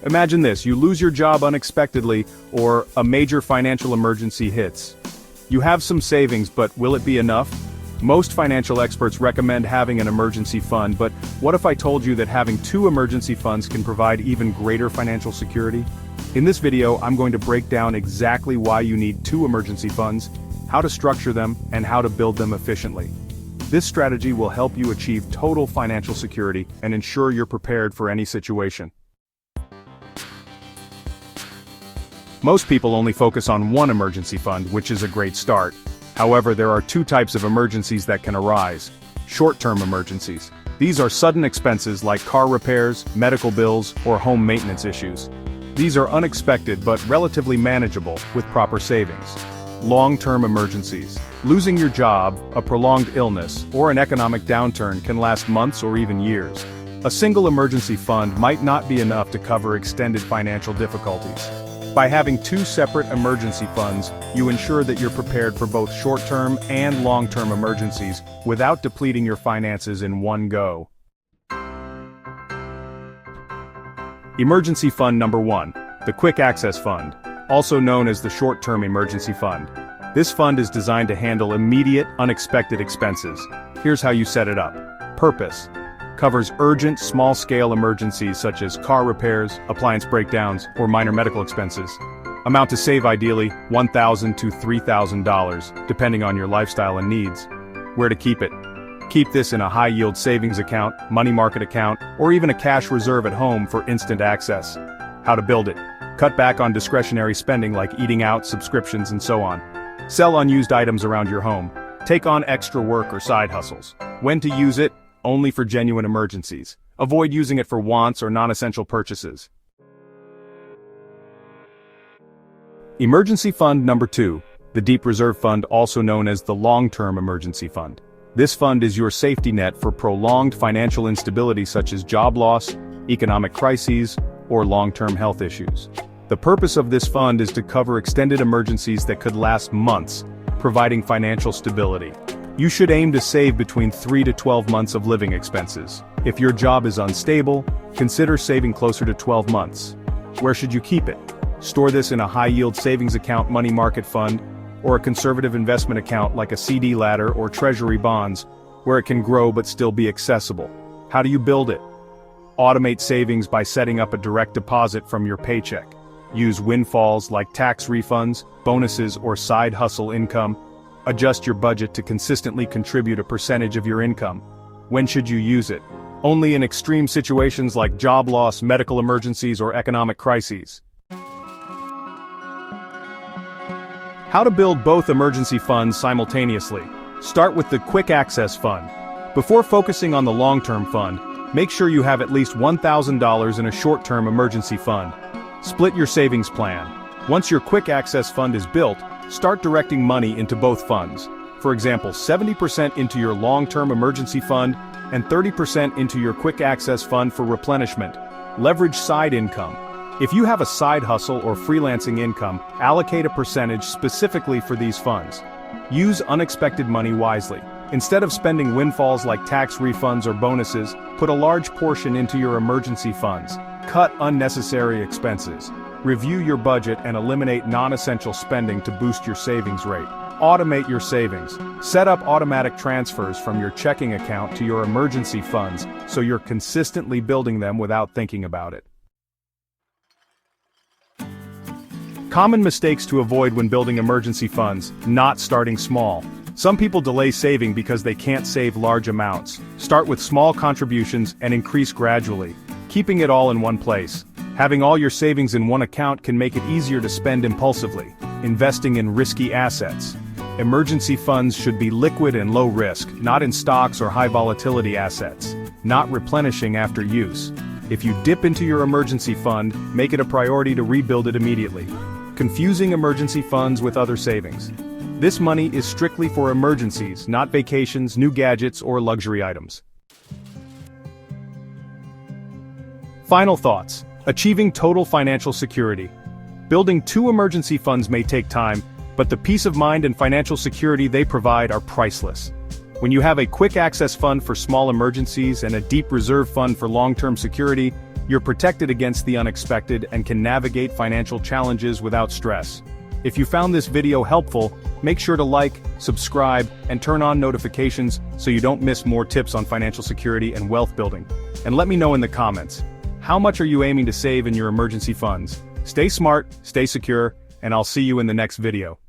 Imagine this, you lose your job unexpectedly, or a major financial emergency hits. You have some savings, but will it be enough? Most financial experts recommend having an emergency fund, but what if I told you that having two emergency funds can provide even greater financial security? In this video, I'm going to break down exactly why you need two emergency funds, how to structure them, and how to build them efficiently. This strategy will help you achieve total financial security and ensure you're prepared for any situation. Most people only focus on one emergency fund, which is a great start. However, there are two types of emergencies that can arise. Short-term emergencies. These are sudden expenses like car repairs, medical bills, or home maintenance issues. These are unexpected but relatively manageable with proper savings. Long-term emergencies. Losing your job, a prolonged illness, or an economic downturn can last months or even years. A single emergency fund might not be enough to cover extended financial difficulties. By having two separate emergency funds, you ensure that you're prepared for both short-term and long-term emergencies without depleting your finances in one go. Emergency Fund Number 1, the Quick Access Fund, also known as the Short-Term Emergency Fund. This fund is designed to handle immediate, unexpected expenses. Here's how you set it up. Purpose: covers urgent, small-scale emergencies such as car repairs, appliance breakdowns, or minor medical expenses. Amount to save ideally $1,000 to $3,000, depending on your lifestyle and needs. Where to keep it? Keep this in a high-yield savings account, money market account, or even a cash reserve at home for instant access. How to build it? Cut back on discretionary spending like eating out, subscriptions, and so on. Sell unused items around your home. Take on extra work or side hustles. When to use it? Only for genuine emergencies. Avoid using it for wants or non-essential purchases. Emergency Fund Number 2, the Deep Reserve Fund, also known as the Long-Term Emergency Fund. This fund is your safety net for prolonged financial instability such as job loss, economic crises, or long-term health issues. The purpose of this fund is to cover extended emergencies that could last months, providing financial stability. You should aim to save between 3 to 12 months of living expenses. If your job is unstable, consider saving closer to 12 months. Where should you keep it? Store this in a high-yield savings account, money market fund, or a conservative investment account like a CD ladder or treasury bonds, where it can grow but still be accessible. How do you build it? Automate savings by setting up a direct deposit from your paycheck. Use windfalls like tax refunds, bonuses, or side hustle income. Adjust your budget to consistently contribute a percentage of your income. When should you use it? Only in extreme situations like job loss, medical emergencies, or economic crises. How to build both emergency funds simultaneously. Start with the Quick Access Fund. Before focusing on the long-term fund, make sure you have at least $1,000 in a short-term emergency fund. Split your savings plan. Once your Quick Access Fund is built, start directing money into both funds. For example, 70% into your long-term emergency fund and 30% into your Quick Access Fund for replenishment. Leverage side income. If you have a side hustle or freelancing income, allocate a percentage specifically for these funds. Use unexpected money wisely. Instead of spending windfalls like tax refunds or bonuses, put a large portion into your emergency funds. Cut unnecessary expenses. Review your budget and eliminate non-essential spending to boost your savings rate. Automate your savings. Set up automatic transfers from your checking account to your emergency funds so you're consistently building them without thinking about it. Common mistakes to avoid when building emergency funds: not starting small. Some people delay saving because they can't save large amounts. Start with small contributions and increase gradually, keeping it all in one place. Having all your savings in one account can make it easier to spend impulsively. Investing in risky assets. Emergency funds should be liquid and low risk, not in stocks or high volatility assets. Not replenishing after use. If you dip into your emergency fund, make it a priority to rebuild it immediately. Confusing emergency funds with other savings. This money is strictly for emergencies, not vacations, new gadgets, or luxury items. Final thoughts. Achieving total financial security. Building two emergency funds may take time, but the peace of mind and financial security they provide are priceless. When you have a quick access fund for small emergencies and a deep reserve fund for long-term security, You're protected against the unexpected and can navigate financial challenges without stress. If you found this video helpful, make sure to like, subscribe, and turn on notifications so you don't miss more tips on financial security and wealth building. And let me know in the comments, how much are you aiming to save in your emergency funds? Stay smart, stay secure, and I'll see you in the next video.